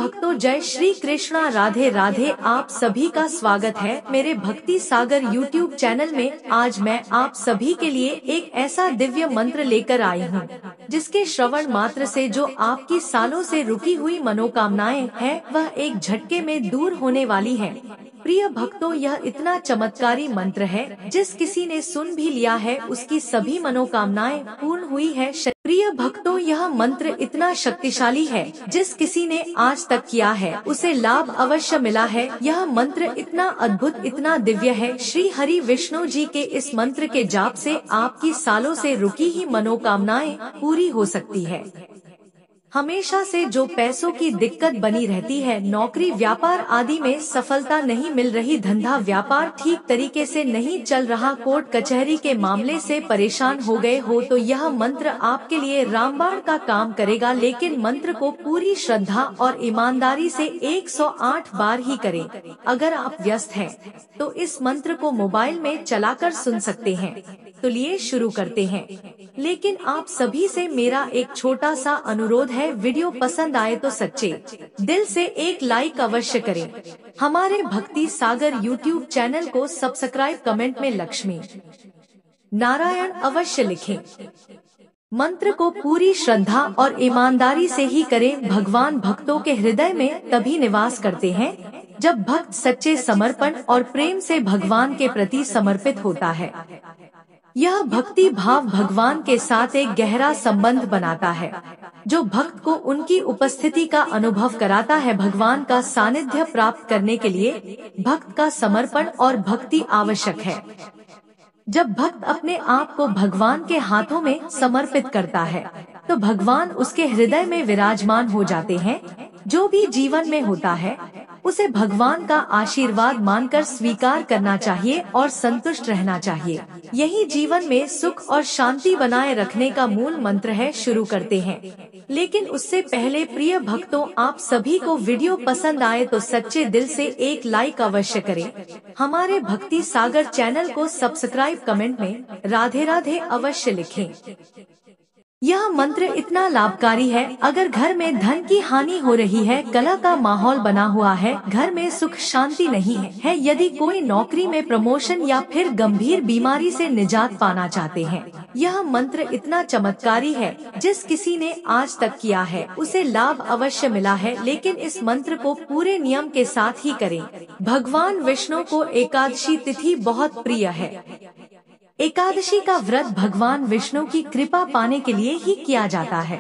भक्तों, जय श्री कृष्णा, राधे राधे। आप सभी का स्वागत है मेरे भक्ति सागर YouTube चैनल में। आज मैं आप सभी के लिए एक ऐसा दिव्य मंत्र लेकर आई हूँ, जिसके श्रवण मात्र से जो आपकी सालों से रुकी हुई मनोकामनाएं हैं, वह एक झटके में दूर होने वाली है। प्रिय भक्तों, यह इतना चमत्कारी मंत्र है, जिस किसी ने सुन भी लिया है उसकी सभी मनोकामनाएं पूर्ण हुई है। प्रिय भक्तों, यह मंत्र इतना शक्तिशाली है, जिस किसी ने आज तक किया है उसे लाभ अवश्य मिला है। यह मंत्र इतना अद्भुत, इतना दिव्य है। श्री हरि विष्णु जी के इस मंत्र के जाप से आपकी सालों से रुकी ही मनोकामनाएं पूरी हो सकती है। हमेशा से जो पैसों की दिक्कत बनी रहती है, नौकरी व्यापार आदि में सफलता नहीं मिल रही, धंधा व्यापार ठीक तरीके से नहीं चल रहा, कोर्ट कचहरी के मामले से परेशान हो गए हो, तो यह मंत्र आपके लिए रामबाण का काम करेगा। लेकिन मंत्र को पूरी श्रद्धा और ईमानदारी से 108 बार ही करें। अगर आप व्यस्त हैं, तो इस मंत्र को मोबाइल में चलाकर सुन सकते हैं। तो लिए शुरू करते हैं। लेकिन आप सभी से मेरा एक छोटा सा अनुरोध है, वीडियो पसंद आए तो सच्चे दिल से एक लाइक अवश्य करें। हमारे भक्ति सागर YouTube चैनल को सब्सक्राइब, कमेंट में लक्ष्मी नारायण अवश्य लिखें। मंत्र को पूरी श्रद्धा और ईमानदारी से ही करें। भगवान भक्तों के हृदय में तभी निवास करते हैं, जब भक्त सच्चे समर्पण और प्रेम से भगवान के प्रति समर्पित होता है। यह भक्ति भाव भगवान के साथ एक गहरा संबंध बनाता है, जो भक्त को उनकी उपस्थिति का अनुभव कराता है। भगवान का सानिध्य प्राप्त करने के लिए भक्त का समर्पण और भक्ति आवश्यक है। जब भक्त अपने आप को भगवान के हाथों में समर्पित करता है, तो भगवान उसके हृदय में विराजमान हो जाते हैं। जो भी जीवन में होता है, उसे भगवान का आशीर्वाद मानकर स्वीकार करना चाहिए और संतुष्ट रहना चाहिए। यही जीवन में सुख और शांति बनाए रखने का मूल मंत्र है। शुरू करते हैं, लेकिन उससे पहले प्रिय भक्तों, आप सभी को वीडियो पसंद आए तो सच्चे दिल से एक लाइक अवश्य करें। हमारे भक्ति सागर चैनल को सब्सक्राइब, कमेंट में राधे राधे अवश्य लिखें। यह मंत्र इतना लाभकारी है। अगर घर में धन की हानि हो रही है, कलह का माहौल बना हुआ है, घर में सुख शांति नहीं है, यदि कोई नौकरी में प्रमोशन या फिर गंभीर बीमारी से निजात पाना चाहते हैं, यह मंत्र इतना चमत्कारी है। जिस किसी ने आज तक किया है उसे लाभ अवश्य मिला है। लेकिन इस मंत्र को पूरे नियम के साथ ही करें। भगवान विष्णु को एकादशी तिथि बहुत प्रिय है। एकादशी का व्रत भगवान विष्णु की कृपा पाने के लिए ही किया जाता है।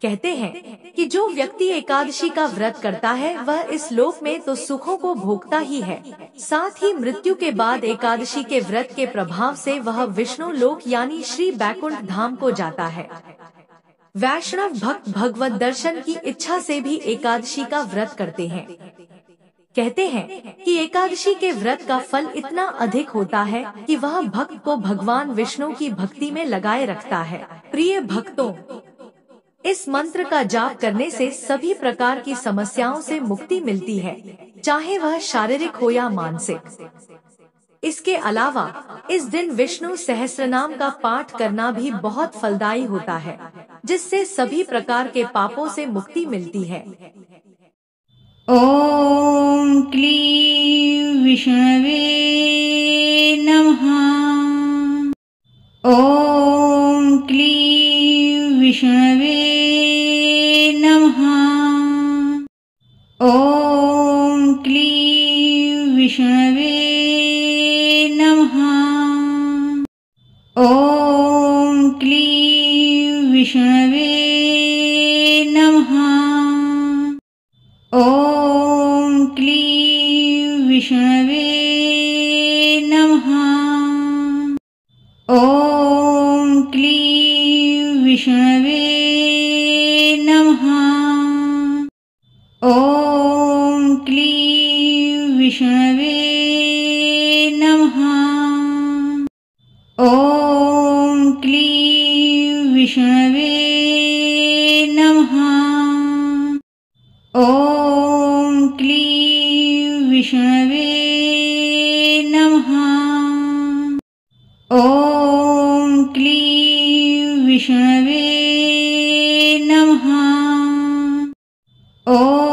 कहते हैं कि जो व्यक्ति एकादशी का व्रत करता है, वह इस लोक में तो सुखों को भोगता ही है, साथ ही मृत्यु के बाद एकादशी के व्रत के प्रभाव से वह विष्णु लोक यानी श्री बैकुंठ धाम को जाता है। वैष्णव भक्त भगवत दर्शन की इच्छा से भी एकादशी का व्रत करते हैं। कहते हैं कि एकादशी के व्रत का फल इतना अधिक होता है कि वह भक्त को भगवान विष्णु की भक्ति में लगाए रखता है। प्रिय भक्तों, इस मंत्र का जाप करने से सभी प्रकार की समस्याओं से मुक्ति मिलती है, चाहे वह शारीरिक हो या मानसिक। इसके अलावा इस दिन विष्णु सहस्त्रनाम का पाठ करना भी बहुत फलदायी होता है, जिससे सभी प्रकार के पापों से मुक्ति मिलती है। ॐ क्लीं विष्णवे नमः। ॐ क्लीं विष्णवे नमः। ॐ क्लीं विष्णवे नमः। ॐ क्लीं विष्णवे नमः। ॐ क्लीं विष्णवे नमः। ॐ क्लीं विष्णवे नमः। ॐ क्लीं विष्णवे नमः। ॐ क्लीं विष्णवे नमः। ॐ क्लीं विष्णवे नमः। ॐ क्लीं विष्णवे नमः। ॐ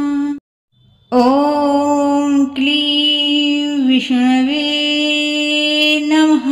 ॐ क्लीं विष्णवे नमः।